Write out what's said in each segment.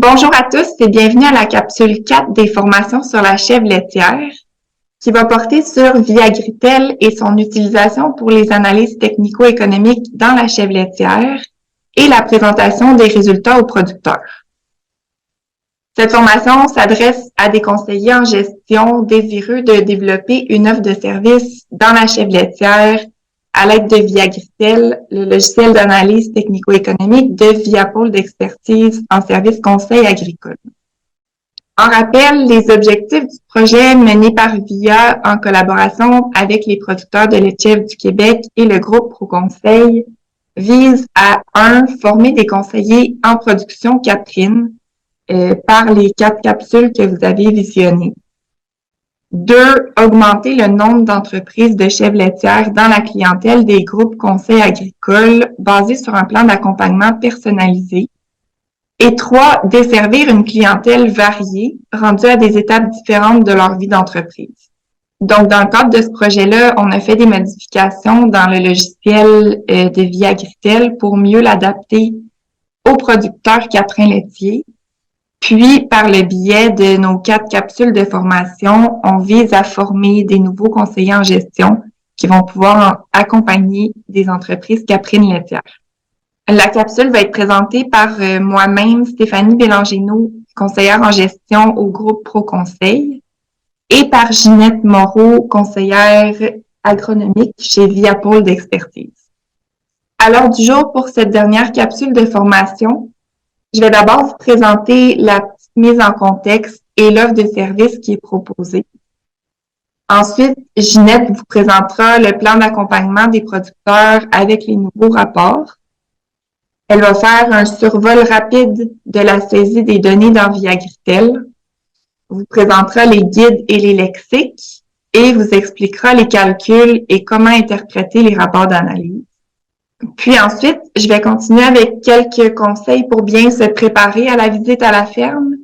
Bonjour à tous et bienvenue à la capsule 4 des formations sur la chèvre laitière qui va porter sur Viagritel et son utilisation pour les analyses technico-économiques dans la chèvre laitière et la présentation des résultats aux producteurs. Cette formation s'adresse à des conseillers en gestion désireux de développer une offre de service dans la chèvre laitière à l'aide de Viagritel, le logiciel d'analyse technico-économique de Viapol d'expertise en services conseil agricole. En rappel, les objectifs du projet mené par VIA en collaboration avec les producteurs de lait de chèvre du Québec et le groupe ProConseil visent à 1. Former des conseillers en production caprine par les 4 capsules que vous avez visionnées. 2. Augmenter le nombre d'entreprises de chèvres laitières dans la clientèle des groupes conseils agricoles basés sur un plan d'accompagnement personnalisé. Et 3. Desservir une clientèle variée, rendue à des étapes différentes de leur vie d'entreprise. Donc, dans le cadre de ce projet-là, on a fait des modifications dans le logiciel de Viagritel pour mieux l'adapter aux producteurs caprins laitiers. Puis, par le biais de nos 4 capsules de formation, on vise à former des nouveaux conseillers en gestion qui vont pouvoir accompagner des entreprises caprines laitières. La capsule va être présentée par moi-même, Stéphanie Bélangéno, conseillère en gestion au groupe ProConseil, et par Ginette Moreau, conseillère agronomique chez Viapol d'expertise. À l'heure du jour, pour cette dernière capsule de formation, je vais d'abord vous présenter la petite mise en contexte et l'offre de service qui est proposée. Ensuite, Ginette vous présentera le plan d'accompagnement des producteurs avec les nouveaux rapports. Elle va faire un survol rapide de la saisie des données dans Viagritel, vous présentera les guides et les lexiques et vous expliquera les calculs et comment interpréter les rapports d'analyse. Puis ensuite, je vais continuer avec quelques conseils pour bien se préparer à la visite à la ferme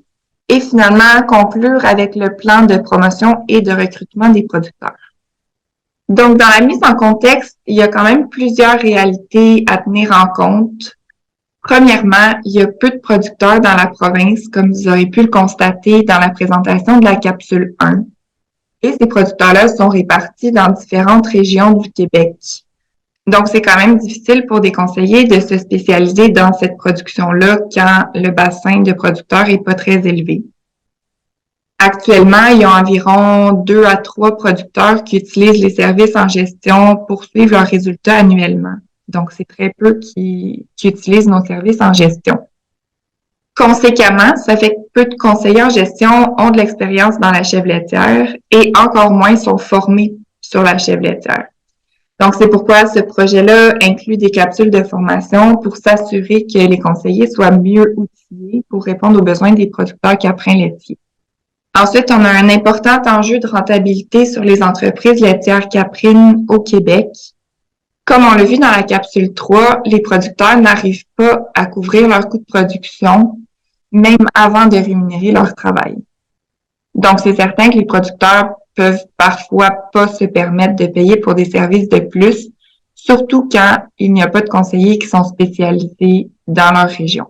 et finalement conclure avec le plan de promotion et de recrutement des producteurs. Donc, dans la mise en contexte, il y a quand même plusieurs réalités à tenir en compte. Premièrement, il y a peu de producteurs dans la province, comme vous aurez pu le constater dans la présentation de la capsule 1. Et ces producteurs-là sont répartis dans différentes régions du Québec. Donc, c'est quand même difficile pour des conseillers de se spécialiser dans cette production-là quand le bassin de producteurs est pas très élevé. Actuellement, il y a environ 2 à 3 producteurs qui utilisent les services en gestion pour suivre leurs résultats annuellement. Donc, c'est très peu qui utilisent nos services en gestion. Conséquemment, ça fait que peu de conseillers en gestion ont de l'expérience dans la chèvre laitière et encore moins sont formés sur la chèvre laitière. Donc, c'est pourquoi ce projet-là inclut des capsules de formation pour s'assurer que les conseillers soient mieux outillés pour répondre aux besoins des producteurs caprins laitiers. Ensuite, on a un important enjeu de rentabilité sur les entreprises laitières caprines au Québec. Comme on l'a vu dans la capsule 3, les producteurs n'arrivent pas à couvrir leurs coûts de production, même avant de rémunérer leur travail. Donc, c'est certain que les producteurs peuvent parfois pas se permettre de payer pour des services de plus, surtout quand il n'y a pas de conseillers qui sont spécialisés dans leur région.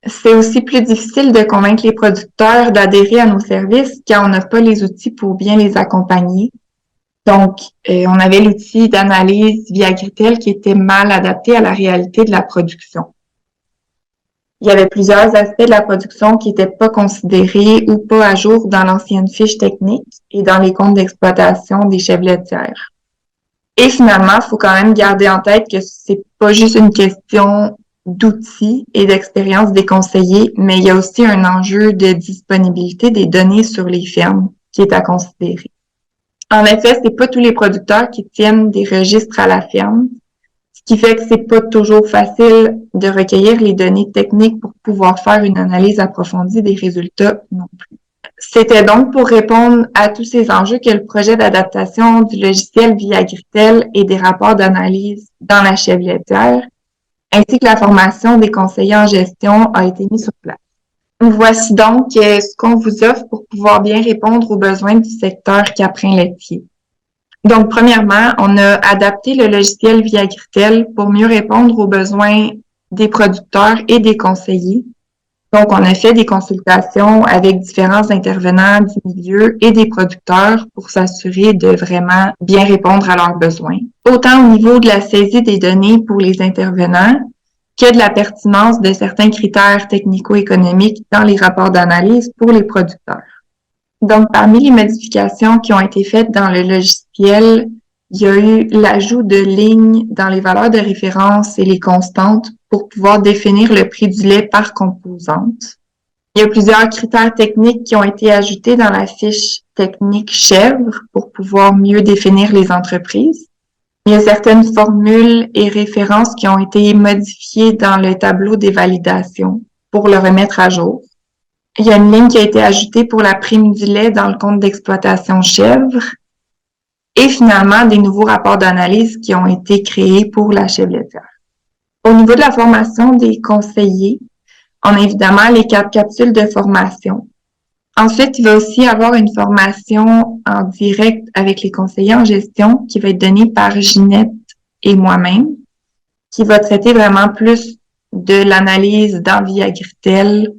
C'est aussi plus difficile de convaincre les producteurs d'adhérer à nos services quand on n'a pas les outils pour bien les accompagner. Donc, on avait l'outil d'analyse Viagritel qui était mal adapté à la réalité de la production. Il y avait plusieurs aspects de la production qui n'étaient pas considérés ou pas à jour dans l'ancienne fiche technique et dans les comptes d'exploitation des chèvres laitières. Et finalement, il faut quand même garder en tête que c'est pas juste une question d'outils et d'expérience des conseillers, mais il y a aussi un enjeu de disponibilité des données sur les fermes qui est à considérer. En effet, c'est pas tous les producteurs qui tiennent des registres à la ferme, ce qui fait que c'est pas toujours facile de recueillir les données techniques pour pouvoir faire une analyse approfondie des résultats non plus. C'était donc pour répondre à tous ces enjeux que le projet d'adaptation du logiciel Viagritel et des rapports d'analyse dans la chèvre laitière, ainsi que la formation des conseillers en gestion a été mis sur place. Voici donc ce qu'on vous offre pour pouvoir bien répondre aux besoins du secteur caprin laitier. Donc, premièrement, on a adapté le logiciel Viagritel pour mieux répondre aux besoins des producteurs et des conseillers. Donc, on a fait des consultations avec différents intervenants du milieu et des producteurs pour s'assurer de vraiment bien répondre à leurs besoins, autant au niveau de la saisie des données pour les intervenants que de la pertinence de certains critères technico-économiques dans les rapports d'analyse pour les producteurs. Donc, parmi les modifications qui ont été faites dans le logiciel, il y a eu l'ajout de lignes dans les valeurs de référence et les constantes pour pouvoir définir le prix du lait par composante. Il y a plusieurs critères techniques qui ont été ajoutés dans la fiche technique chèvre pour pouvoir mieux définir les entreprises. Il y a certaines formules et références qui ont été modifiées dans le tableau des validations pour le remettre à jour. Il y a une ligne qui a été ajoutée pour la prime du lait dans le compte d'exploitation chèvre. Et finalement, des nouveaux rapports d'analyse qui ont été créés pour la chèvre laitière. Au niveau de la formation des conseillers, on a évidemment les 4 capsules de formation. Ensuite, il va aussi y avoir une formation en direct avec les conseillers en gestion qui va être donnée par Ginette et moi-même, qui va traiter vraiment plus de l'analyse dans Via Agritel.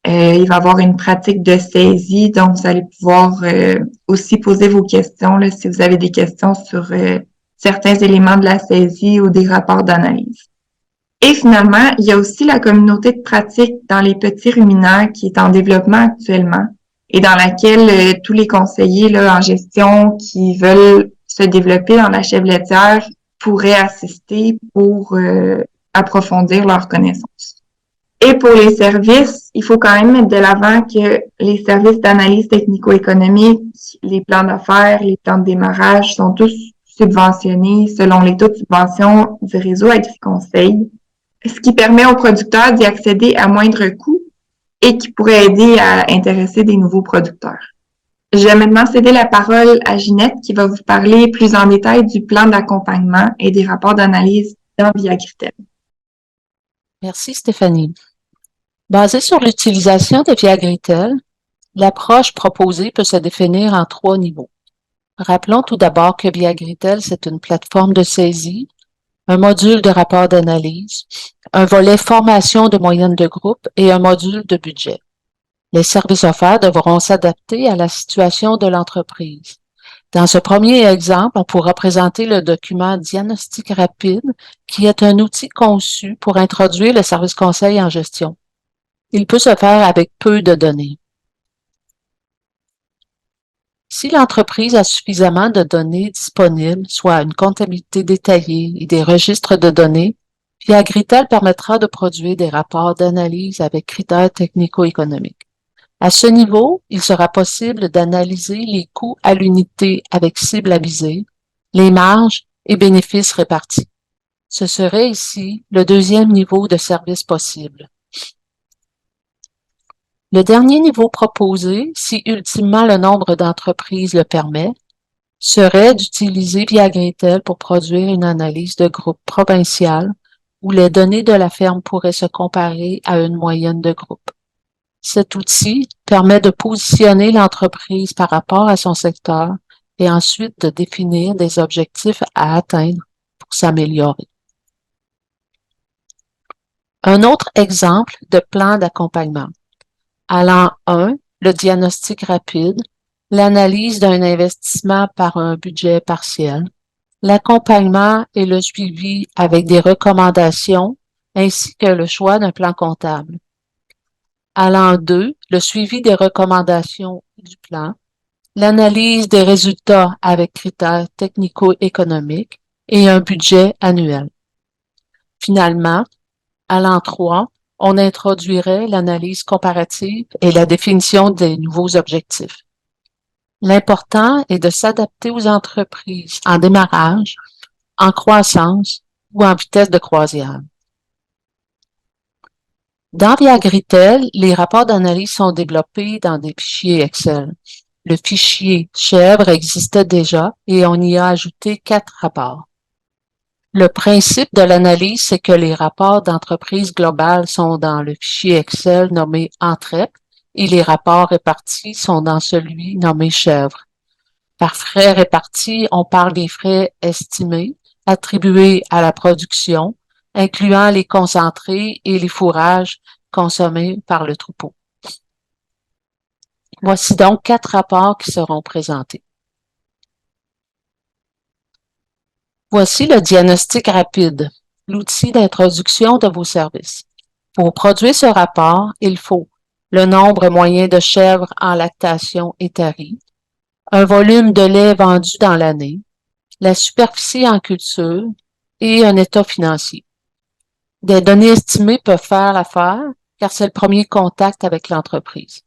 Il va y avoir une pratique de saisie, donc vous allez pouvoir aussi poser vos questions là, si vous avez des questions sur certains éléments de la saisie ou des rapports d'analyse. Et finalement, il y a aussi la communauté de pratique dans les petits ruminants qui est en développement actuellement et dans laquelle tous les conseillers là, en gestion qui veulent se développer dans la chèvre laitière pourraient assister pour approfondir leurs connaissances. Et pour les services, il faut quand même mettre de l'avant que les services d'analyse technico-économique, les plans d'affaires, les plans de démarrage sont tous subventionnés selon les taux de subvention du réseau AgriConseil, ce qui permet aux producteurs d'y accéder à moindre coût et qui pourrait aider à intéresser des nouveaux producteurs. Je vais maintenant céder la parole à Ginette qui va vous parler plus en détail du plan d'accompagnement et des rapports d'analyse dans Via Agritel. Merci Stéphanie. Basée sur l'utilisation de Via Agritel, l'approche proposée peut se définir en 3 niveaux. Rappelons tout d'abord que Via Agritel, c'est une plateforme de saisie, un module de rapport d'analyse, un volet formation de moyenne de groupe et un module de budget. Les services offerts devront s'adapter à la situation de l'entreprise. Dans ce premier exemple, on pourra présenter le document Diagnostic rapide, qui est un outil conçu pour introduire le service conseil en gestion. Il peut se faire avec peu de données. Si l'entreprise a suffisamment de données disponibles, soit une comptabilité détaillée et des registres de données, Via Agritel permettra de produire des rapports d'analyse avec critères technico-économiques. À ce niveau, il sera possible d'analyser les coûts à l'unité avec cible avisée, les marges et bénéfices répartis. Ce serait ici le deuxième niveau de service possible. Le dernier niveau proposé, si ultimement le nombre d'entreprises le permet, serait d'utiliser Via Agritel pour produire une analyse de groupe provincial où les données de la ferme pourraient se comparer à une moyenne de groupe. Cet outil permet de positionner l'entreprise par rapport à son secteur et ensuite de définir des objectifs à atteindre pour s'améliorer. Un autre exemple de plan d'accompagnement. À l'an 1, le diagnostic rapide, l'analyse d'un investissement par un budget partiel, l'accompagnement et le suivi avec des recommandations ainsi que le choix d'un plan comptable. À l'an 2, le suivi des recommandations du plan, l'analyse des résultats avec critères technico-économiques et un budget annuel. Finalement, à l'an 3, on introduirait l'analyse comparative et la définition des nouveaux objectifs. L'important est de s'adapter aux entreprises en démarrage, en croissance ou en vitesse de croisière. Dans Via Agritel, les rapports d'analyse sont développés dans des fichiers Excel. Le fichier chèvre existait déjà et on y a ajouté 4 rapports. Le principe de l'analyse, c'est que les rapports d'entreprise globale sont dans le fichier Excel nommé Entrée et les rapports répartis sont dans celui nommé chèvre. Par frais répartis, on parle des frais estimés attribués à la production, incluant les concentrés et les fourrages consommés par le troupeau. Voici donc 4 rapports qui seront présentés. Voici le diagnostic rapide, l'outil d'introduction de vos services. Pour produire ce rapport, il faut le nombre moyen de chèvres en lactation étarie, un volume de lait vendu dans l'année, la superficie en culture et un état financier. Des données estimées peuvent faire l'affaire car c'est le premier contact avec l'entreprise.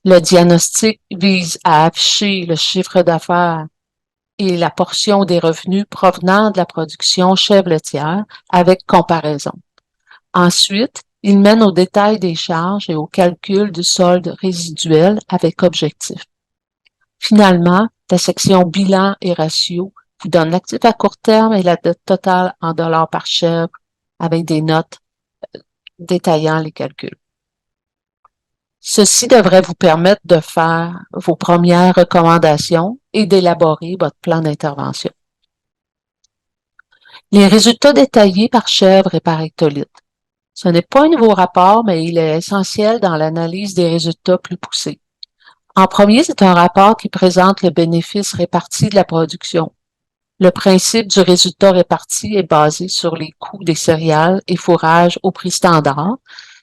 Le diagnostic vise à afficher le chiffre d'affaires et la portion des revenus provenant de la production chèvre laitière avec comparaison. Ensuite, il mène au détail des charges et au calcul du solde résiduel avec objectif. Finalement, la section bilan et ratio vous donne l'actif à court terme et la dette totale en dollars par chèvre avec des notes détaillant les calculs. Ceci devrait vous permettre de faire vos premières recommandations et d'élaborer votre plan d'intervention. Les résultats détaillés par chèvre et par hectolitre. Ce n'est pas un nouveau rapport, mais il est essentiel dans l'analyse des résultats plus poussés. En premier, c'est un rapport qui présente le bénéfice réparti de la production. Le principe du résultat réparti est basé sur les coûts des céréales et fourrages au prix standard,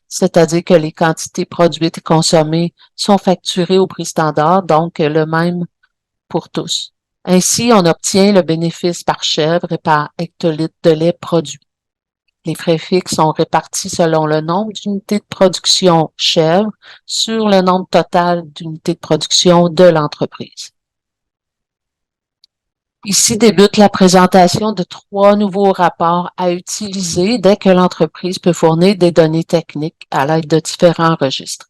c'est-à-dire que les quantités produites et consommées sont facturées au prix standard, donc le même pour tous. Ainsi, on obtient le bénéfice par chèvre et par hectolitre de lait produit. Les frais fixes sont répartis selon le nombre d'unités de production chèvre sur le nombre total d'unités de production de l'entreprise. Ici débute la présentation de 3 nouveaux rapports à utiliser dès que l'entreprise peut fournir des données techniques à l'aide de différents registres.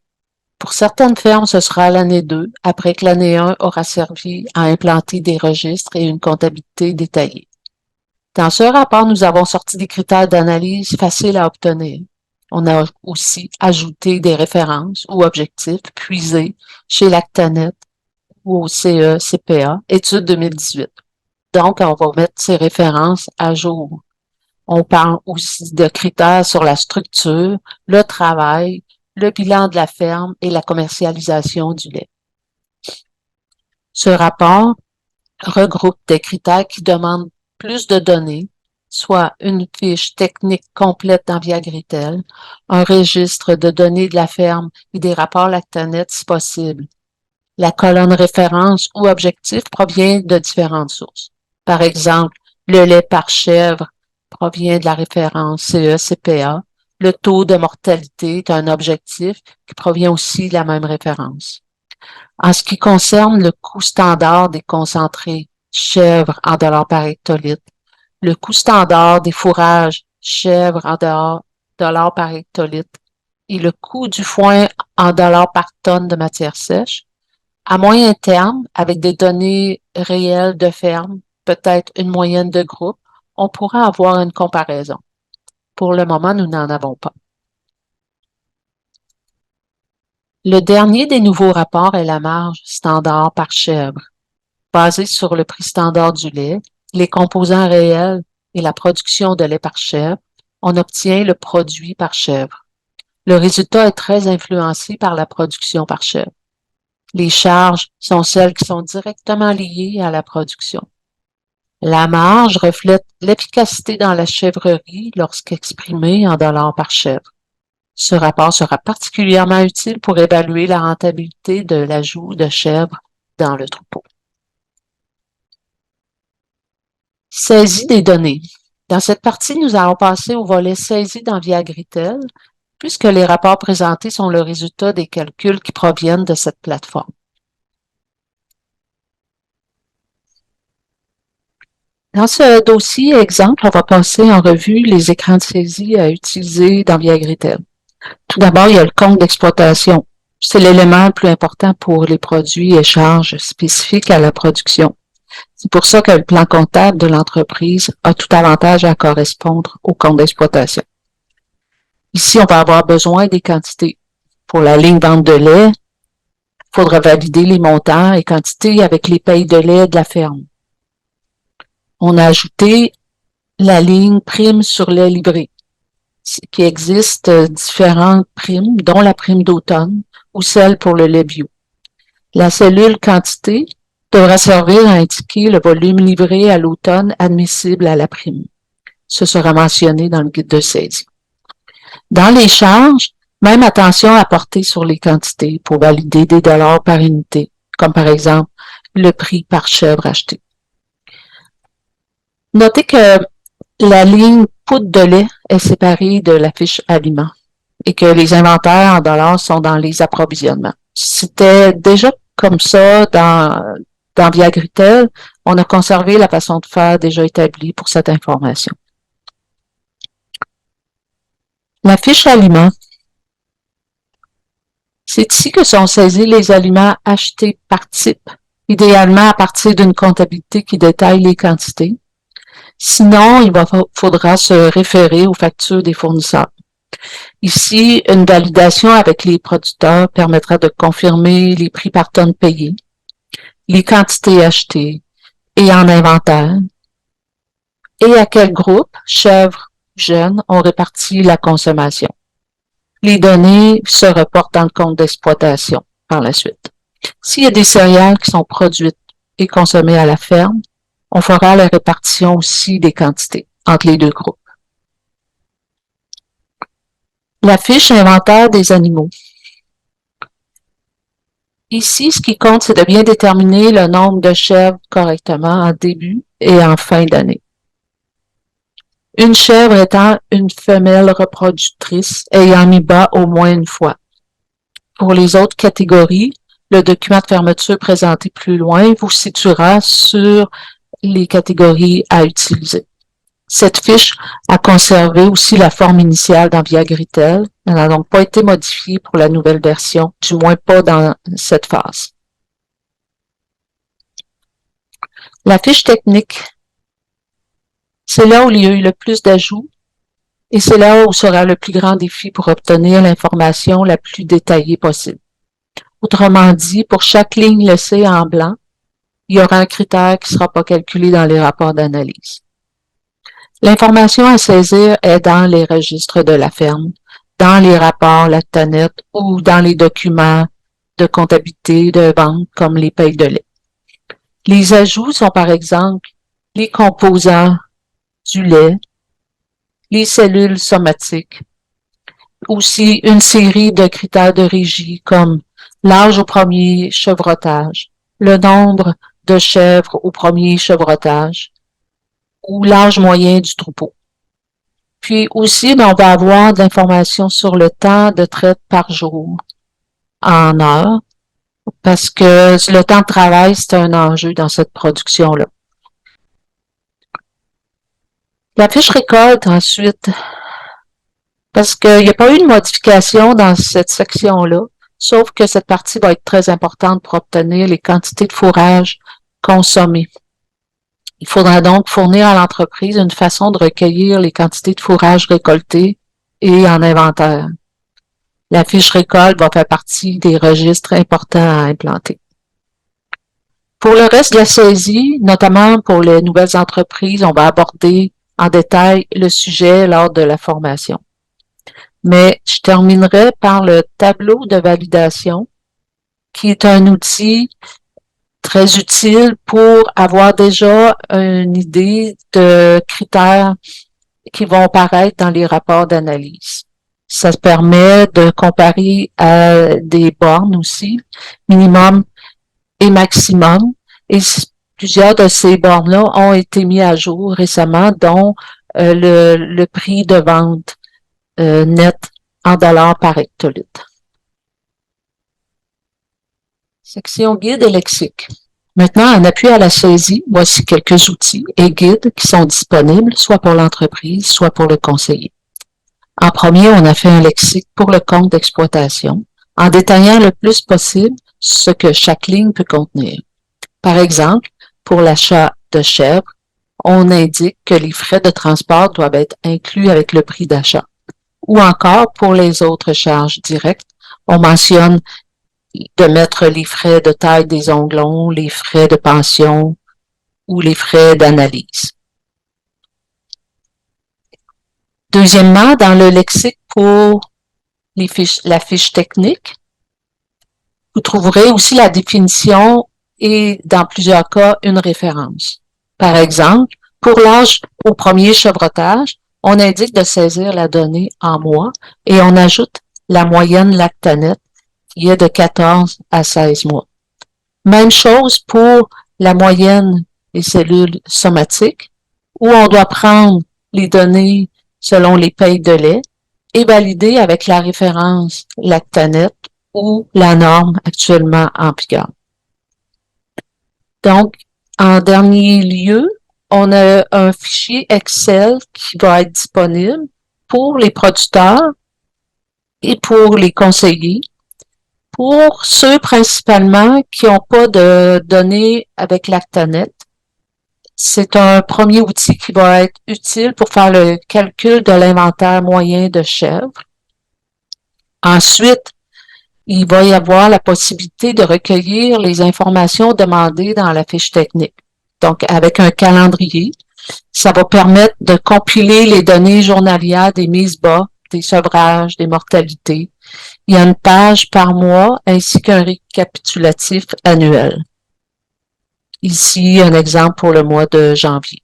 Pour certaines fermes, ce sera l'année 2, après que l'année 1 aura servi à implanter des registres et une comptabilité détaillée. Dans ce rapport, nous avons sorti des critères d'analyse faciles à obtenir. On a aussi ajouté des références ou objectifs puisés chez Lactanet ou au CE-CPA, étude 2018. Donc, on va mettre ces références à jour. On parle aussi de critères sur la structure, le travail, le bilan de la ferme et la commercialisation du lait. Ce rapport regroupe des critères qui demandent plus de données, soit une fiche technique complète dans Viagritel, un registre de données de la ferme et des rapports Lactanet si possible. La colonne référence ou objectif provient de différentes sources. Par exemple, le lait par chèvre provient de la référence CE-CPA. Le taux de mortalité est un objectif qui provient aussi de la même référence. En ce qui concerne le coût standard des concentrés chèvre en dollars par hectolitre, le coût standard des fourrages chèvre en dollars par hectolitre et le coût du foin en dollars par tonne de matière sèche, à moyen terme, avec des données réelles de ferme, peut-être une moyenne de groupe, on pourra avoir une comparaison. Pour le moment, nous n'en avons pas. Le dernier des nouveaux rapports est la marge standard par chèvre. Basée sur le prix standard du lait, les composants réels et la production de lait par chèvre, on obtient le produit par chèvre. Le résultat est très influencé par la production par chèvre. Les charges sont celles qui sont directement liées à la production. La marge reflète l'efficacité dans la chèvrerie lorsqu'exprimée en dollars par chèvre. Ce rapport sera particulièrement utile pour évaluer la rentabilité de l'ajout de chèvres dans le troupeau. Saisie des données. Dans cette partie, nous allons passer au volet saisie dans Viagritel, puisque les rapports présentés sont le résultat des calculs qui proviennent de cette plateforme. Dans ce dossier exemple, on va passer en revue les écrans de saisie à utiliser dans Viagritel. Tout d'abord, il y a le compte d'exploitation. C'est l'élément le plus important pour les produits et charges spécifiques à la production. C'est pour ça que le plan comptable de l'entreprise a tout avantage à correspondre au compte d'exploitation. Ici, on va avoir besoin des quantités. Pour la ligne vente de lait, il faudra valider les montants et quantités avec les payes de lait de la ferme. On a ajouté la ligne prime sur lait livré. qu'il existe différentes primes, dont la prime d'automne ou celle pour le lait bio. La cellule quantité devra servir à indiquer le volume livré à l'automne admissible à la prime. Ce sera mentionné dans le guide de saisie. Dans les charges, même attention à porter sur les quantités pour valider des dollars par unité, comme par exemple le prix par chèvre acheté. Notez que la ligne poudre de lait est séparée de la fiche aliments et que les inventaires en dollars sont dans les approvisionnements. C'était déjà comme ça dans Viagritel. On a conservé la façon de faire déjà établie pour cette information. La fiche aliments. C'est ici que sont saisis les aliments achetés par type, idéalement à partir d'une comptabilité qui détaille les quantités. Sinon, faudra se référer aux factures des fournisseurs. Ici, une validation avec les producteurs permettra de confirmer les prix par tonne payés, les quantités achetées et en inventaire, et à quel groupe, chèvres ou jeunes, on répartit la consommation. Les données se reportent dans le compte d'exploitation par la suite. S'il y a des céréales qui sont produites et consommées à la ferme, on fera la répartition aussi des quantités entre les deux groupes. La fiche inventaire des animaux. Ici, ce qui compte, c'est de bien déterminer le nombre de chèvres correctement en début et en fin d'année. Une chèvre étant une femelle reproductrice ayant mis bas au moins une fois. Pour les autres catégories, le document de fermeture présenté plus loin vous situera sur les catégories à utiliser. Cette fiche a conservé aussi la forme initiale dans Viagritel. Elle n'a donc pas été modifiée pour la nouvelle version, du moins pas dans cette phase. La fiche technique, c'est là où il y a eu le plus d'ajouts et c'est là où sera le plus grand défi pour obtenir l'information la plus détaillée possible. Autrement dit, pour chaque ligne laissée en blanc, il y aura un critère qui ne sera pas calculé dans les rapports d'analyse. L'information à saisir est dans les registres de la ferme, dans les rapports Lactanet ou dans les documents de comptabilité de vente comme les payes de lait. Les ajouts sont par exemple les composants du lait, les cellules somatiques, aussi une série de critères de régie comme l'âge au premier chevrotage, le nombre de chèvres au premier chevrotage ou l'âge moyen du troupeau. Puis aussi, on va avoir de l'information sur le temps de traite par jour en heures, parce que le temps de travail, c'est un enjeu dans cette production-là. La fiche récolte, ensuite, parce qu'il n'y a pas eu de modification dans cette section-là, sauf que cette partie va être très importante pour obtenir les quantités de fourrage consommées. Il faudra donc fournir à l'entreprise une façon de recueillir les quantités de fourrage récoltées et en inventaire. La fiche récolte va faire partie des registres importants à implanter. Pour le reste de la saisie, notamment pour les nouvelles entreprises, on va aborder en détail le sujet lors de la formation. Mais je terminerai par le tableau de validation, qui est un outil très utile pour avoir déjà une idée de critères qui vont apparaître dans les rapports d'analyse. Ça permet de comparer à des bornes aussi, minimum et maximum. Et plusieurs de ces bornes-là ont été mis à jour récemment, dont le prix de vente net en dollars par hectolitre. Section guide et lexique. Maintenant, en appui à la saisie, voici quelques outils et guides qui sont disponibles, soit pour l'entreprise, soit pour le conseiller. En premier, on a fait un lexique pour le compte d'exploitation, en détaillant le plus possible ce que chaque ligne peut contenir. Par exemple, pour l'achat de chèvres, on indique que les frais de transport doivent être inclus avec le prix d'achat. Ou encore, pour les autres charges directes, on mentionne de mettre les frais de taille des onglons, les frais de pension ou les frais d'analyse. Deuxièmement, dans le lexique pour la fiche technique, vous trouverez aussi la définition et, dans plusieurs cas, une référence. Par exemple, pour l'âge au premier chevrotage, on indique de saisir la donnée en mois et on ajoute la moyenne Lactanet qui est de 14 à 16 mois. Même chose pour la moyenne des cellules somatiques, où on doit prendre les données selon les pays de lait et valider avec la référence Lactanet ou la norme actuellement en vigueur. Donc, en dernier lieu, on a un fichier Excel qui va être disponible pour les producteurs et pour les conseillers, pour ceux principalement qui n'ont pas de données avec Lactanet. C'est un premier outil qui va être utile pour faire le calcul de l'inventaire moyen de chèvres. Ensuite, il va y avoir la possibilité de recueillir les informations demandées dans la fiche technique. Donc, avec un calendrier, ça va permettre de compiler les données journalières des mises bas, des sevrages, des mortalités. Il y a une page par mois ainsi qu'un récapitulatif annuel. Ici, un exemple pour le mois de janvier.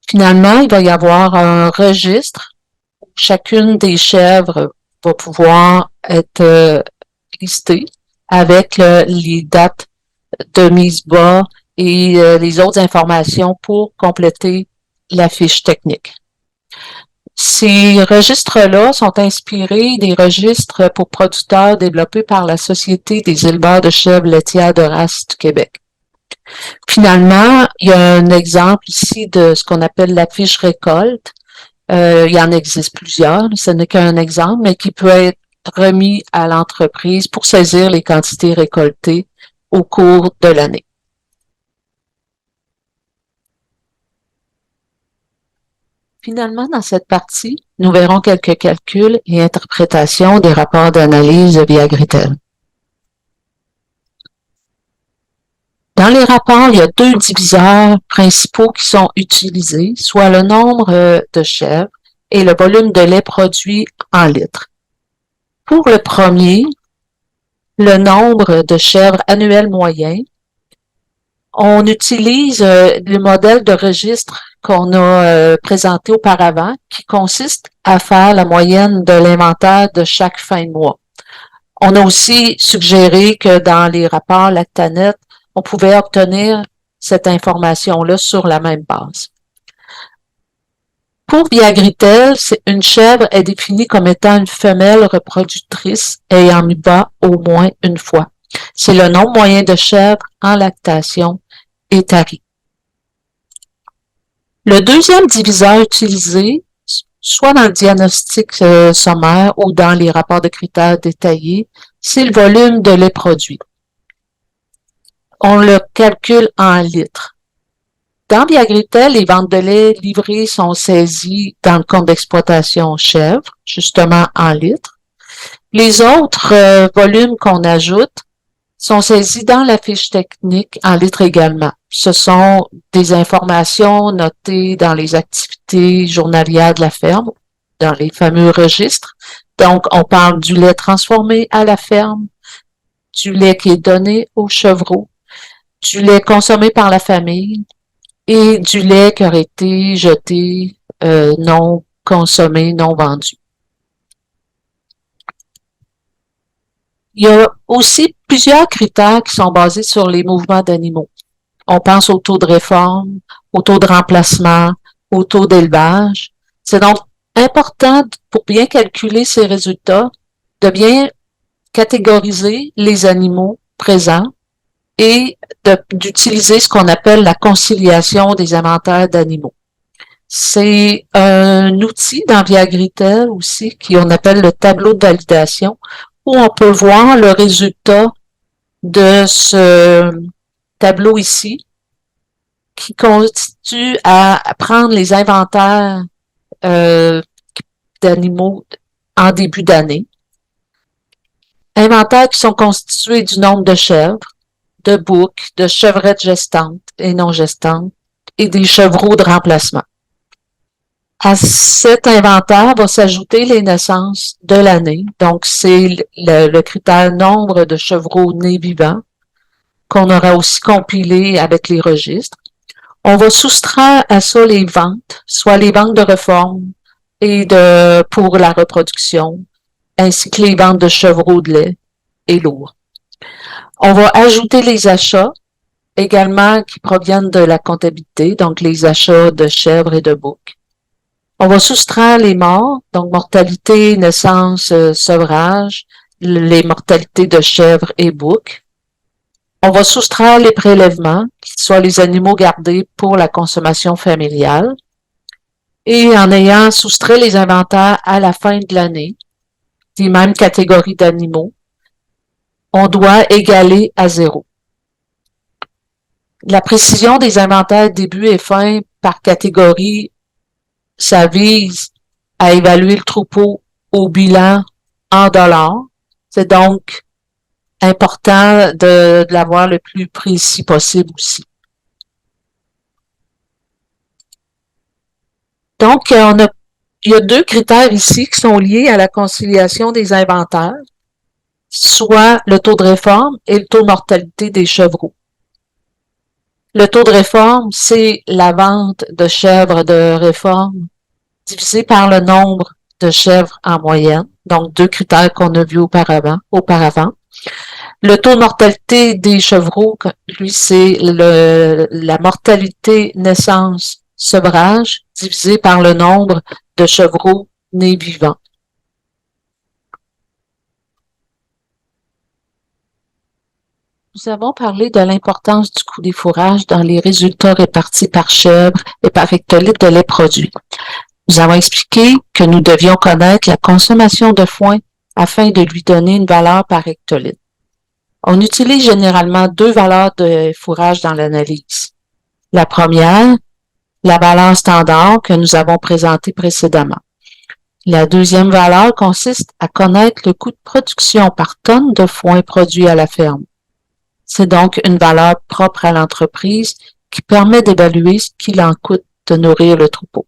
Finalement, il va y avoir un registre où chacune des chèvres va pouvoir être listée avec les dates de mise bas et les autres informations pour compléter la fiche technique. Ces registres-là sont inspirés des registres pour producteurs développés par la Société des éleveurs de chèvres laitières de race du Québec. Finalement, il y a un exemple ici de ce qu'on appelle la fiche récolte. Il y en existe plusieurs, ce n'est qu'un exemple, mais qui peut être remis à l'entreprise pour saisir les quantités récoltées au cours de l'année. Finalement, dans cette partie, nous verrons quelques calculs et interprétations des rapports d'analyse de Viagritel. Dans les rapports, il y a deux diviseurs principaux qui sont utilisés, soit le nombre de chèvres et le volume de lait produit en litres. Pour le premier, le nombre de chèvres annuel moyen, on utilise le modèle de registre qu'on a présenté auparavant, qui consiste à faire la moyenne de l'inventaire de chaque fin de mois. On a aussi suggéré que dans les rapports Lactanet, on pouvait obtenir cette information-là sur la même base. Pour Viagritel, une chèvre est définie comme étant une femelle reproductrice ayant mis bas au moins une fois. C'est le nombre moyen de chèvres en lactation étari. Le deuxième diviseur utilisé, soit dans le diagnostic sommaire ou dans les rapports de critères détaillés, c'est le volume de lait produit. On le calcule en litres. Dans Viagritel, les ventes de lait livrées sont saisies dans le compte d'exploitation chèvre, justement en litres. Les autres volumes qu'on ajoute sont saisis dans la fiche technique en litres également. Ce sont des informations notées dans les activités journalières de la ferme, dans les fameux registres. Donc, on parle du lait transformé à la ferme, du lait qui est donné aux chevreaux, du lait consommé par la famille et du lait qui aurait été jeté, non consommé, non vendu. Il y a aussi plusieurs critères qui sont basés sur les mouvements d'animaux. On pense au taux de réforme, au taux de remplacement, au taux d'élevage. C'est donc important, pour bien calculer ces résultats, de bien catégoriser les animaux présents et d'utiliser ce qu'on appelle la conciliation des inventaires d'animaux. C'est un outil dans Viagritel aussi qu'on appelle le tableau de validation, où on peut voir le résultat de ce tableau ici, qui constitue à prendre les inventaires d'animaux en début d'année. Inventaires qui sont constitués du nombre de chèvres, de boucs, de chevrettes gestantes et non gestantes, et des chevreaux de remplacement. À cet inventaire va s'ajouter les naissances de l'année. Donc, c'est le critère nombre de chevreaux nés vivants qu'on aura aussi compilé avec les registres. On va soustraire à ça les ventes, soit les ventes de réforme et pour la reproduction, ainsi que les ventes de chevreaux de lait et lourds. On va ajouter les achats également qui proviennent de la comptabilité, donc les achats de chèvres et de boucs. On va soustraire les morts, donc mortalité, naissance, sevrage, les mortalités de chèvres et boucs. On va soustraire les prélèvements, qui soient les animaux gardés pour la consommation familiale. Et en ayant soustrait les inventaires à la fin de l'année, des mêmes catégories d'animaux, on doit égaler à 0. La précision des inventaires début et fin par catégorie, ça vise à évaluer le troupeau au bilan en dollars. C'est donc important de l'avoir le plus précis possible aussi. Donc, il y a 2 critères ici qui sont liés à la conciliation des inventaires, soit le taux de réforme et le taux de mortalité des chevreaux. Le taux de réforme, c'est la vente de chèvres de réforme divisé par le nombre de chèvres en moyenne, donc 2 critères qu'on a vus auparavant. Le taux de mortalité des chevreaux, lui, c'est la mortalité naissance-sevrage divisé par le nombre de chevreaux nés vivants. Nous avons parlé de l'importance du coût des fourrages dans les résultats répartis par chèvre et par hectolitre de lait produit. Nous avons expliqué que nous devions connaître la consommation de foin afin de lui donner une valeur par hectolitre. On utilise généralement 2 valeurs de fourrage dans l'analyse. La première, la valeur standard que nous avons présentée précédemment. La deuxième valeur consiste à connaître le coût de production par tonne de foin produit à la ferme. C'est donc une valeur propre à l'entreprise qui permet d'évaluer ce qu'il en coûte de nourrir le troupeau.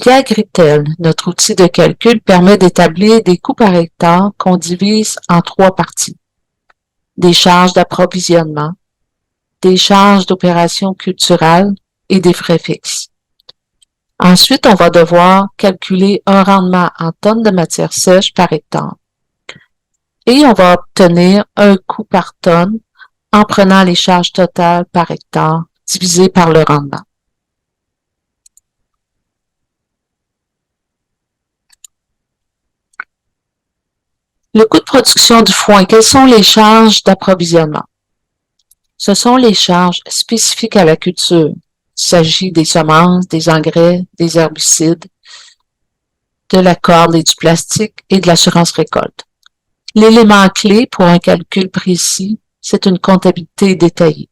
Via Agritel, notre outil de calcul permet d'établir des coûts par hectare qu'on divise en 3 parties. Des charges d'approvisionnement, des charges d'opération culturelle et des frais fixes. Ensuite, on va devoir calculer un rendement en tonnes de matière sèche par hectare. Et on va obtenir un coût par tonne en prenant les charges totales par hectare divisé par le rendement. Le coût de production du foin, quelles sont les charges d'approvisionnement? Ce sont les charges spécifiques à la culture. Il s'agit des semences, des engrais, des herbicides, de la corde et du plastique et de l'assurance récolte. L'élément clé pour un calcul précis, c'est une comptabilité détaillée.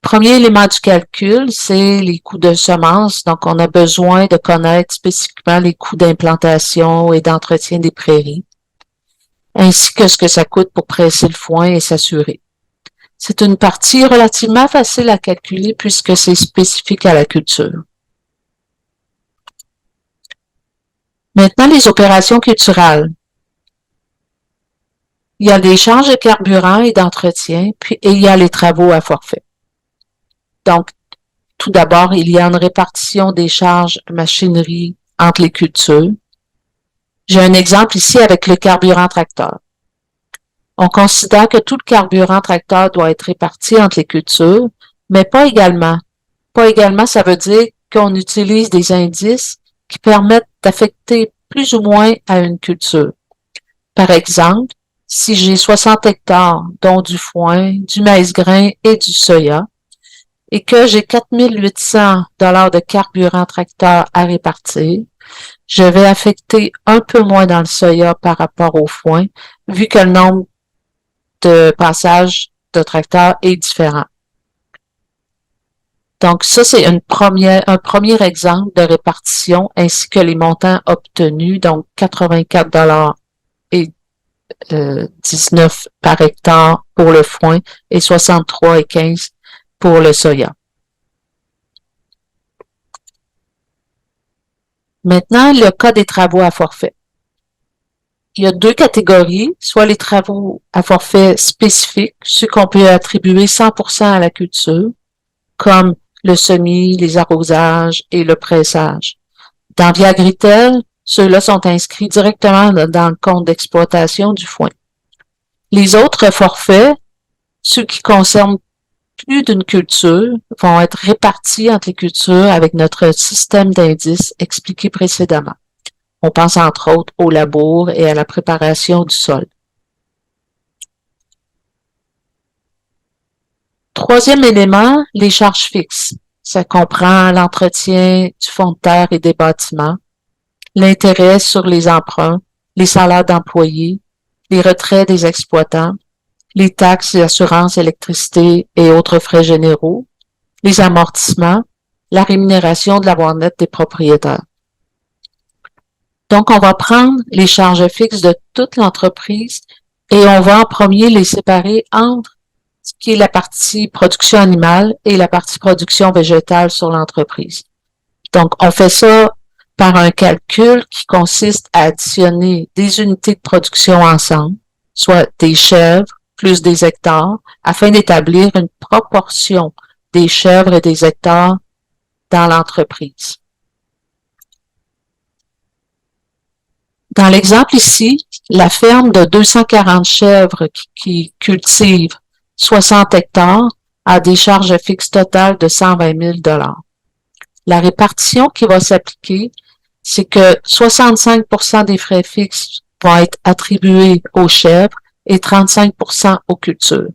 Premier élément du calcul, c'est les coûts de semences. Donc, on a besoin de connaître spécifiquement les coûts d'implantation et d'entretien des prairies, ainsi que ce que ça coûte pour presser le foin et s'assurer. C'est une partie relativement facile à calculer puisque c'est spécifique à la culture. Maintenant, les opérations culturelles. Il y a les charges de carburant et d'entretien, et il y a les travaux à forfait. Donc, tout d'abord, il y a une répartition des charges machinerie entre les cultures. J'ai un exemple ici avec le carburant tracteur. On considère que tout le carburant tracteur doit être réparti entre les cultures, mais pas également. Pas également, ça veut dire qu'on utilise des indices qui permettent d'affecter plus ou moins à une culture. Par exemple, si j'ai 60 hectares, dont du foin, du maïs-grain et du soya, et que j'ai 4 800 $ de carburant tracteur à répartir, je vais affecter un peu moins dans le soya par rapport au foin, vu que le nombre de passages de tracteur est différent. Donc, ça, c'est un premier exemple de répartition ainsi que les montants obtenus, donc 84 $ et 19 par hectare pour le foin et 63,15 pour le soya. Maintenant, le cas des travaux à forfait. Il y a deux catégories, soit les travaux à forfait spécifiques, ceux qu'on peut attribuer 100% à la culture, comme le semis, les arrosages et le pressage. Dans Via Agritel, ceux-là sont inscrits directement dans le compte d'exploitation du foin. Les autres forfaits, ceux qui concernent plus d'une culture, vont être répartis entre les cultures avec notre système d'indices expliqué précédemment. On pense entre autres au labour et à la préparation du sol. Troisième élément, les charges fixes. Ça comprend l'entretien du fonds de terre et des bâtiments, l'intérêt sur les emprunts, les salaires d'employés, les retraits des exploitants, les taxes, assurances, électricité et autres frais généraux, les amortissements, la rémunération de l'avoir net des propriétaires. Donc, on va prendre les charges fixes de toute l'entreprise et on va en premier les séparer entre ce qui est la partie production animale et la partie production végétale sur l'entreprise. Donc, on fait ça par un calcul qui consiste à additionner des unités de production ensemble, soit des chèvres plus des hectares, afin d'établir une proportion des chèvres et des hectares dans l'entreprise. Dans l'exemple ici, la ferme de 240 chèvres qui cultive 60 hectares a des charges fixes totales de 120 000 $. La répartition qui va s'appliquer, c'est que 65% des frais fixes vont être attribués aux chèvres et 35% aux cultures.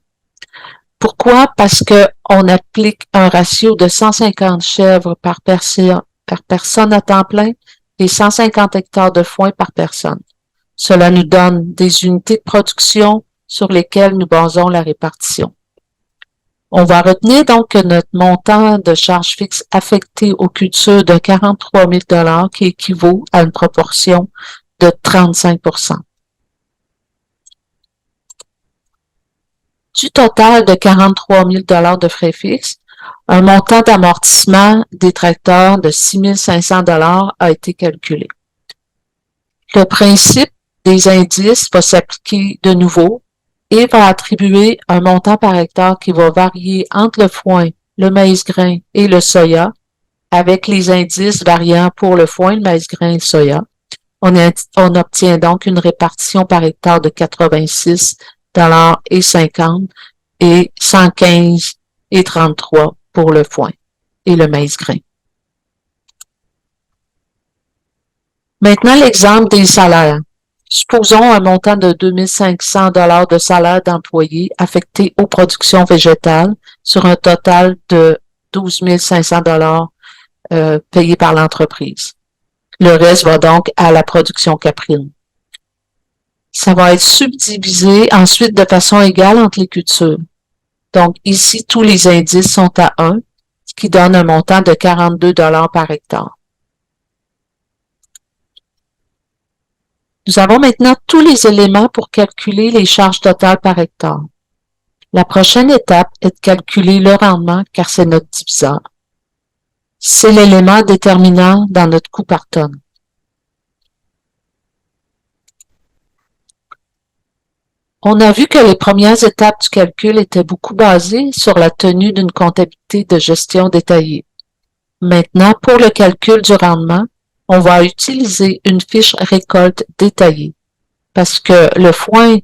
Pourquoi? Parce qu'on applique un ratio de 150 chèvres par personne à temps plein et 150 hectares de foin par personne. Cela nous donne des unités de production sur lesquelles nous basons la répartition. On va retenir donc que notre montant de charges fixes affectées aux cultures de 43 000 $ qui équivaut à une proportion de 35%. Du total de 43 000 $ de frais fixes, un montant d'amortissement des tracteurs de 6 500 $ a été calculé. Le principe des indices va s'appliquer de nouveau et va attribuer un montant par hectare qui va varier entre le foin, le maïs-grain et le soya, avec les indices variant pour le foin, le maïs-grain et le soya. On obtient donc une répartition par hectare de 86 $ et 50 et 115 et 33 pour le foin et le maïs-grain. Maintenant, l'exemple des salaires. Supposons un montant de 2 500 $ de salaire d'employés affectés aux productions végétales sur un total de 12 500 $ payés par l'entreprise. Le reste va donc à la production caprine. Ça va être subdivisé ensuite de façon égale entre les cultures. Donc ici, tous les indices sont à 1, ce qui donne un montant de 42 $ par hectare. Nous avons maintenant tous les éléments pour calculer les charges totales par hectare. La prochaine étape est de calculer le rendement car c'est notre diviseur. C'est l'élément déterminant dans notre coût par tonne. On a vu que les premières étapes du calcul étaient beaucoup basées sur la tenue d'une comptabilité de gestion détaillée. Maintenant, pour le calcul du rendement, on va utiliser une fiche récolte détaillée parce que le foin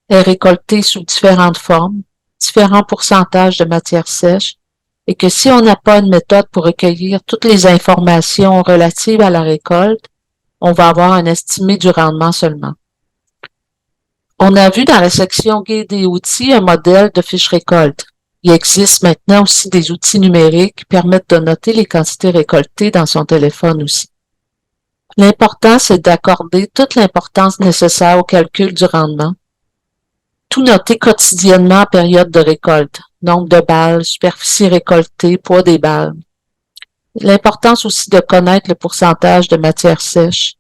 est récolté sous différentes formes, différents pourcentages de matière sèche et que si on n'a pas une méthode pour recueillir toutes les informations relatives à la récolte, on va avoir un estimé du rendement seulement. On a vu dans la section guide et outils un modèle de fiche récolte. Il existe maintenant aussi des outils numériques qui permettent de noter les quantités récoltées dans son téléphone aussi. L'important, c'est d'accorder toute l'importance nécessaire au calcul du rendement. Tout noter quotidiennement en période de récolte, nombre de balles, superficie récoltée, poids des balles. L'importance aussi de connaître le pourcentage de matière sèche.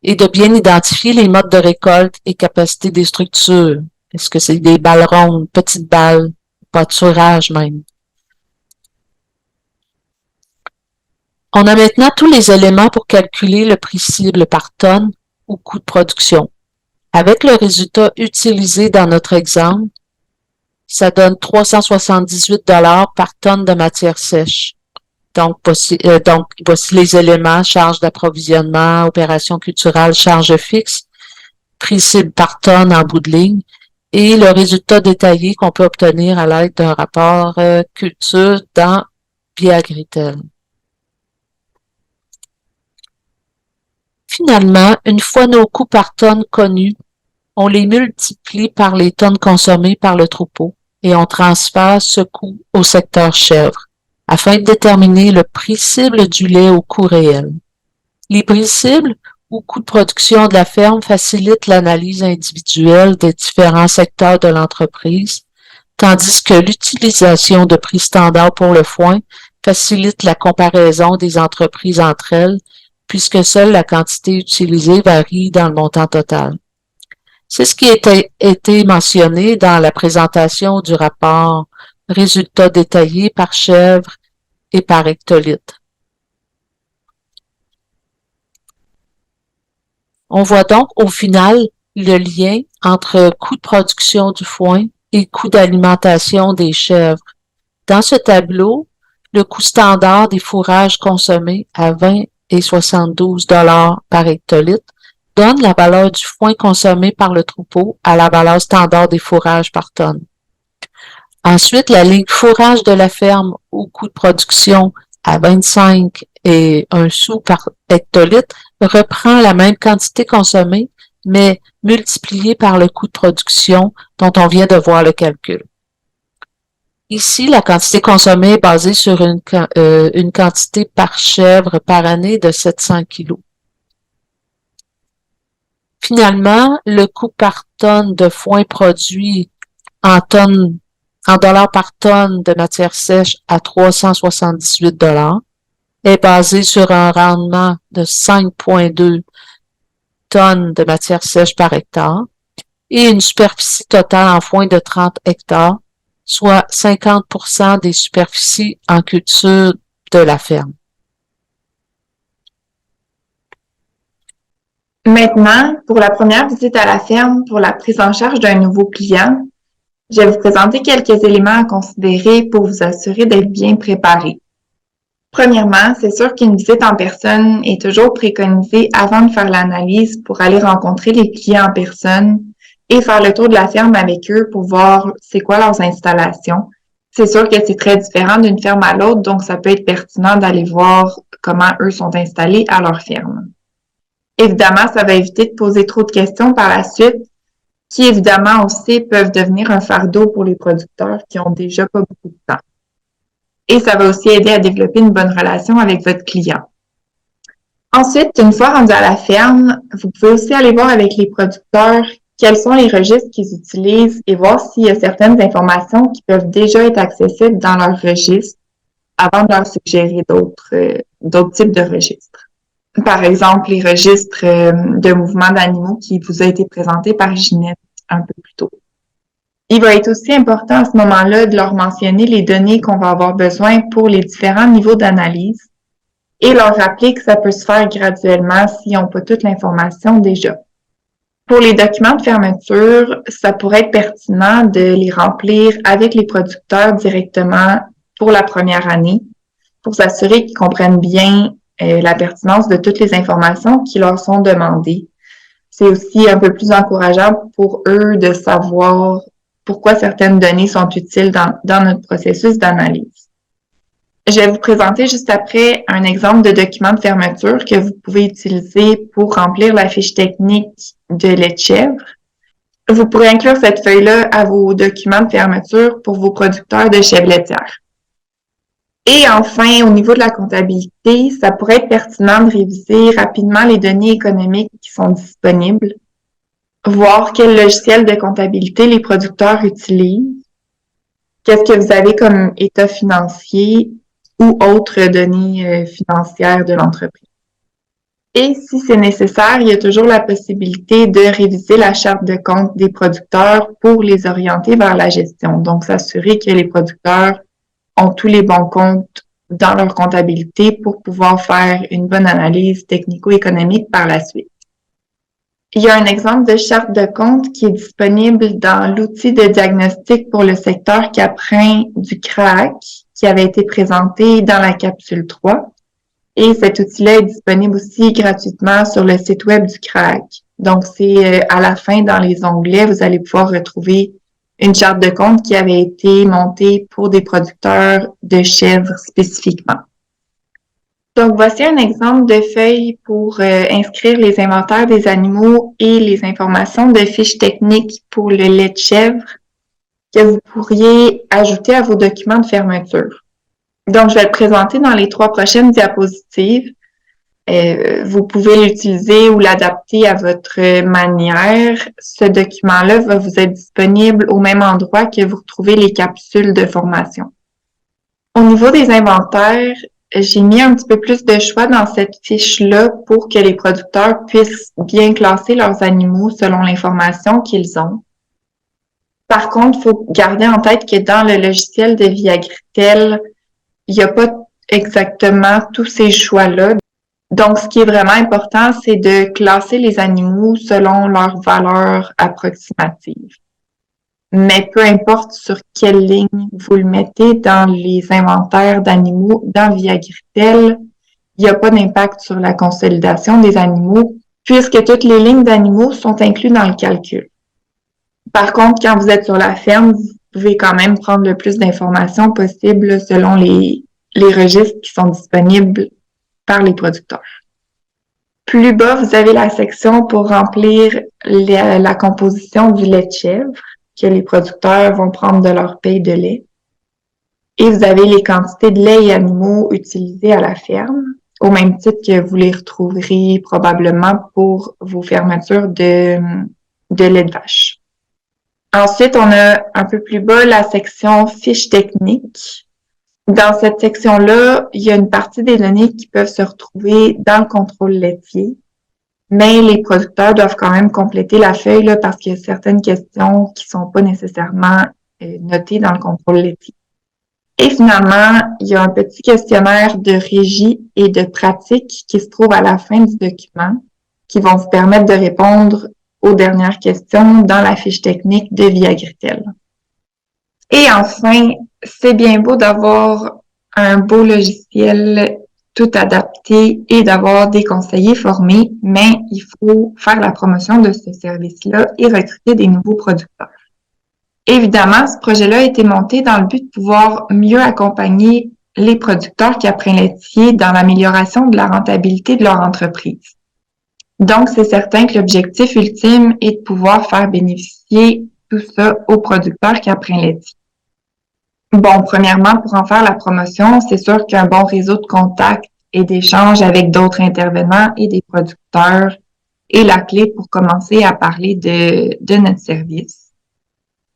et de bien identifier les modes de récolte et capacité des structures. Est-ce que c'est des balles rondes, petites balles, pâturage même? On a maintenant tous les éléments pour calculer le prix cible par tonne ou coût de production. Avec le résultat utilisé dans notre exemple, ça donne 378 par tonne de matière sèche. Donc, voici les éléments: charge d'approvisionnement, opération culturelle, charge fixe, prix cible par tonne en bout de ligne, et le résultat détaillé qu'on peut obtenir à l'aide d'un rapport culture dans Biagritel. Finalement, une fois nos coûts par tonne connus, on les multiplie par les tonnes consommées par le troupeau et on transfère ce coût au secteur chèvre afin de déterminer le prix cible du lait au coût réel. Les prix cibles ou coûts de production de la ferme facilitent l'analyse individuelle des différents secteurs de l'entreprise, tandis que l'utilisation de prix standards pour le foin facilite la comparaison des entreprises entre elles, puisque seule la quantité utilisée varie dans le montant total. C'est ce qui a été mentionné dans la présentation du rapport résultats détaillés par chèvre et par hectolitre. On voit donc au final le lien entre coût de production du foin et coût d'alimentation des chèvres. Dans ce tableau, le coût standard des fourrages consommés à 20 et 72 par hectolitre donne la valeur du foin consommé par le troupeau à la valeur standard des fourrages par tonne. Ensuite, la ligne fourrage de la ferme au coût de production à 25 et 1 sou par hectolitre reprend la même quantité consommée, mais multipliée par le coût de production dont on vient de voir le calcul. Ici, la quantité consommée est basée sur une quantité par chèvre par année de 700 kg. Finalement, le coût par tonne de foin produit en dollars par tonne de matière sèche à 378 est basé sur un rendement de 5,2 tonnes de matière sèche par hectare et une superficie totale en foin de 30 hectares, soit 50% des superficies en culture de la ferme. Maintenant, pour la première visite à la ferme pour la prise en charge d'un nouveau client, je vais vous présenter quelques éléments à considérer pour vous assurer d'être bien préparé. Premièrement, c'est sûr qu'une visite en personne est toujours préconisée avant de faire l'analyse pour aller rencontrer les clients en personne et faire le tour de la ferme avec eux pour voir c'est quoi leurs installations. C'est sûr que c'est très différent d'une ferme à l'autre, donc ça peut être pertinent d'aller voir comment eux sont installés à leur ferme. Évidemment, ça va éviter de poser trop de questions par la suite, qui évidemment aussi peuvent devenir un fardeau pour les producteurs qui ont déjà pas beaucoup de temps. Et ça va aussi aider à développer une bonne relation avec votre client. Ensuite, une fois rendu à la ferme, vous pouvez aussi aller voir avec les producteurs quels sont les registres qu'ils utilisent et voir s'il y a certaines informations qui peuvent déjà être accessibles dans leur registre avant de leur suggérer d'autres types de registres. Par exemple, les registres de mouvements d'animaux qui vous a été présenté par Ginette un peu plus tôt. Il va être aussi important à ce moment-là de leur mentionner les données qu'on va avoir besoin pour les différents niveaux d'analyse et leur rappeler que ça peut se faire graduellement s'ils n'ont pas toute l'information déjà. Pour les documents de fermeture, ça pourrait être pertinent de les remplir avec les producteurs directement pour la première année pour s'assurer qu'ils comprennent bien la pertinence de toutes les informations qui leur sont demandées. C'est aussi un peu plus encourageant pour eux de savoir pourquoi certaines données sont utiles dans notre processus d'analyse. Je vais vous présenter juste après un exemple de document de fermeture que vous pouvez utiliser pour remplir la fiche technique de lait de chèvre. Vous pourrez inclure cette feuille-là à vos documents de fermeture pour vos producteurs de chèvres laitières. Et enfin, au niveau de la comptabilité, ça pourrait être pertinent de réviser rapidement les données économiques qui sont disponibles, voir quel logiciel de comptabilité les producteurs utilisent, qu'est-ce que vous avez comme état financier ou autres données financières de l'entreprise. Et si c'est nécessaire, il y a toujours la possibilité de réviser la charte de compte des producteurs pour les orienter vers la gestion. Donc, s'assurer que les producteurs ont tous les bons comptes dans leur comptabilité pour pouvoir faire une bonne analyse technico-économique par la suite. Il y a un exemple de charte de compte qui est disponible dans l'outil de diagnostic pour le secteur Caprin du CRAAC qui avait été présenté dans la capsule 3. Et cet outil-là est disponible aussi gratuitement sur le site web du CRAAC. Donc, c'est à la fin, dans les onglets, vous allez pouvoir retrouver une charte de compte qui avait été montée pour des producteurs de chèvres spécifiquement. Donc, voici un exemple de feuille pour inscrire les inventaires des animaux et les informations de fiches techniques pour le lait de chèvre que vous pourriez ajouter à vos documents de fermeture. Donc, je vais le présenter dans les 3 prochaines diapositives. Vous pouvez l'utiliser ou l'adapter à votre manière. Ce document-là va vous être disponible au même endroit que vous retrouvez les capsules de formation. Au niveau des inventaires, j'ai mis un petit peu plus de choix dans cette fiche-là pour que les producteurs puissent bien classer leurs animaux selon l'information qu'ils ont. Par contre, il faut garder en tête que dans le logiciel de Viagritel, il n'y a pas exactement tous ces choix-là. Donc, ce qui est vraiment important, c'est de classer les animaux selon leur valeur approximative. Mais peu importe sur quelle ligne vous le mettez dans les inventaires d'animaux dans Viagritel, il n'y a pas d'impact sur la consolidation des animaux puisque toutes les lignes d'animaux sont incluses dans le calcul. Par contre, quand vous êtes sur la ferme, vous pouvez quand même prendre le plus d'informations possible selon les registres qui sont disponibles par les producteurs. Plus bas, vous avez la section pour remplir la composition du lait de chèvre que les producteurs vont prendre de leur paye de lait. Et vous avez les quantités de lait et animaux utilisés à la ferme, au même titre que vous les retrouverez probablement pour vos fermetures de lait de vache. Ensuite, on a un peu plus bas la section fiches techniques. Dans cette section-là, il y a une partie des données qui peuvent se retrouver dans le contrôle laitier, mais les producteurs doivent quand même compléter la feuille là, parce qu'il y a certaines questions qui sont pas nécessairement notées dans le contrôle laitier. Et finalement, il y a un petit questionnaire de régie et de pratique qui se trouve à la fin du document, qui vont vous permettre de répondre aux dernières questions dans la fiche technique de Viagritel. Et enfin, c'est bien beau d'avoir un beau logiciel tout adapté et d'avoir des conseillers formés, mais il faut faire la promotion de ce service-là et recruter des nouveaux producteurs. Évidemment, ce projet-là a été monté dans le but de pouvoir mieux accompagner les producteurs caprins laitiers dans l'amélioration de la rentabilité de leur entreprise. Donc, c'est certain que l'objectif ultime est de pouvoir faire bénéficier tout ça aux producteurs caprins laitiers. Bon, premièrement, pour en faire la promotion, c'est sûr qu'un bon réseau de contacts et d'échanges avec d'autres intervenants et des producteurs est la clé pour commencer à parler de notre service.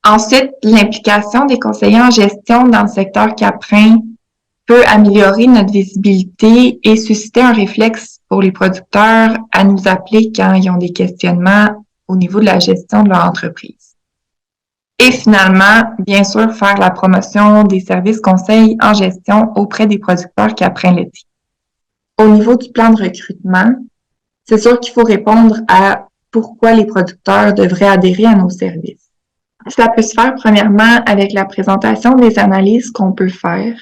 Ensuite, l'implication des conseillers en gestion dans le secteur caprin peut améliorer notre visibilité et susciter un réflexe pour les producteurs à nous appeler quand ils ont des questionnements au niveau de la gestion de leur entreprise. Et finalement, bien sûr, faire la promotion des services conseils en gestion auprès des producteurs caprins laitiers. Au niveau du plan de recrutement, c'est sûr qu'il faut répondre à pourquoi les producteurs devraient adhérer à nos services. Ça peut se faire premièrement avec la présentation des analyses qu'on peut faire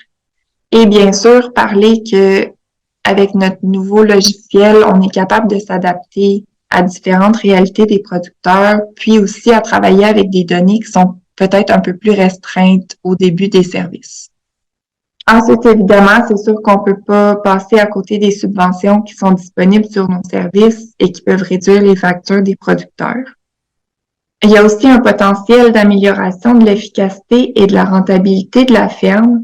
et bien sûr parler que avec notre nouveau logiciel, on est capable de s'adapter à différentes réalités des producteurs, puis aussi à travailler avec des données qui sont peut-être un peu plus restreintes au début des services. Ensuite, évidemment, c'est sûr qu'on peut pas passer à côté des subventions qui sont disponibles sur nos services et qui peuvent réduire les factures des producteurs. Il y a aussi un potentiel d'amélioration de l'efficacité et de la rentabilité de la ferme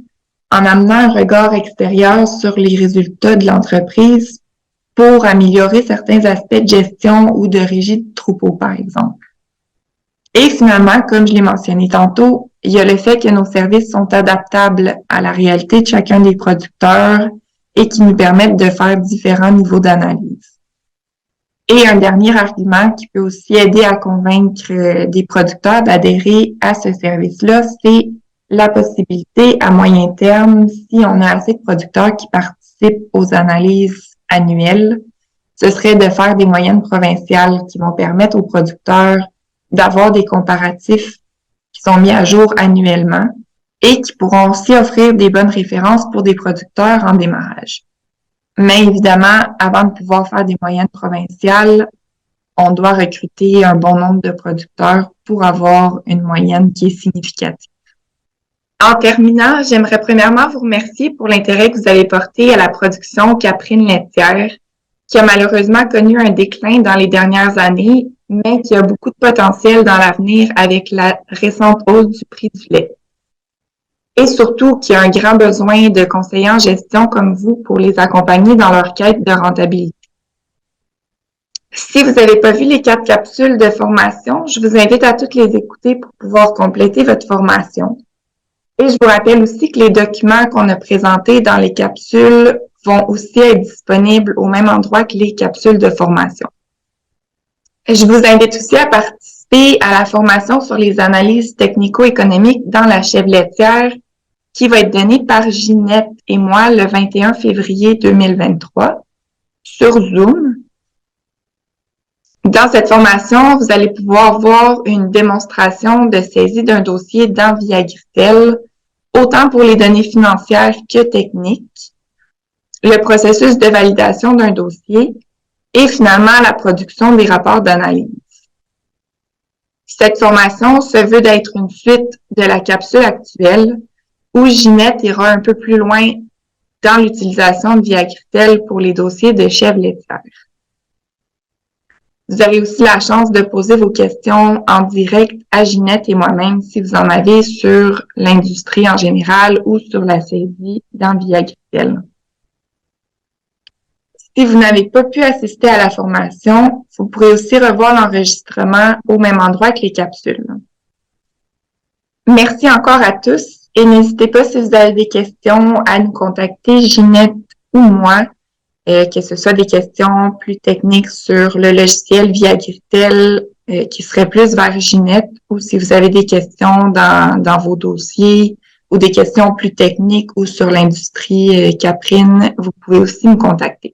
en amenant un regard extérieur sur les résultats de l'entreprise pour améliorer certains aspects de gestion ou de régie de troupeau, par exemple. Et finalement, comme je l'ai mentionné tantôt, il y a le fait que nos services sont adaptables à la réalité de chacun des producteurs et qui nous permettent de faire différents niveaux d'analyse. Et un dernier argument qui peut aussi aider à convaincre des producteurs d'adhérer à ce service-là, c'est la possibilité à moyen terme, si on a assez de producteurs qui participent aux analyses annuelles, ce serait de faire des moyennes provinciales qui vont permettre aux producteurs d'avoir des comparatifs qui sont mis à jour annuellement et qui pourront aussi offrir des bonnes références pour des producteurs en démarrage. Mais évidemment, avant de pouvoir faire des moyennes provinciales, on doit recruter un bon nombre de producteurs pour avoir une moyenne qui est significative. En terminant, j'aimerais premièrement vous remercier pour l'intérêt que vous avez porté à la production caprine laitière, qui a malheureusement connu un déclin dans les dernières années, mais qui a beaucoup de potentiel dans l'avenir avec la récente hausse du prix du lait. Et surtout, qui a un grand besoin de conseillers en gestion comme vous pour les accompagner dans leur quête de rentabilité. Si vous n'avez pas vu les 4 capsules de formation, je vous invite à toutes les écouter pour pouvoir compléter votre formation. Et je vous rappelle aussi que les documents qu'on a présentés dans les capsules vont aussi être disponibles au même endroit que les capsules de formation. Je vous invite aussi à participer à la formation sur les analyses technico-économiques dans la chèvre laitière qui va être donnée par Ginette et moi le 21 février 2023 sur Zoom. Dans cette formation, vous allez pouvoir voir une démonstration de saisie d'un dossier dans Viagritel, autant pour les données financières que techniques, le processus de validation d'un dossier et finalement la production des rapports d'analyse. Cette formation se veut d'être une suite de la capsule actuelle où Ginette ira un peu plus loin dans l'utilisation de Viagritel pour les dossiers de chèvre laitière. Vous avez aussi la chance de poser vos questions en direct à Ginette et moi-même si vous en avez sur l'industrie en général ou sur la saisie dans Viagritel. Si vous n'avez pas pu assister à la formation, vous pourrez aussi revoir l'enregistrement au même endroit que les capsules. Merci encore à tous et n'hésitez pas si vous avez des questions à nous contacter, Ginette ou moi. Que ce soit des questions plus techniques sur le logiciel Viagritel qui serait plus vers Ginette, ou si vous avez des questions dans vos dossiers ou des questions plus techniques ou sur l'industrie caprine, vous pouvez aussi me contacter.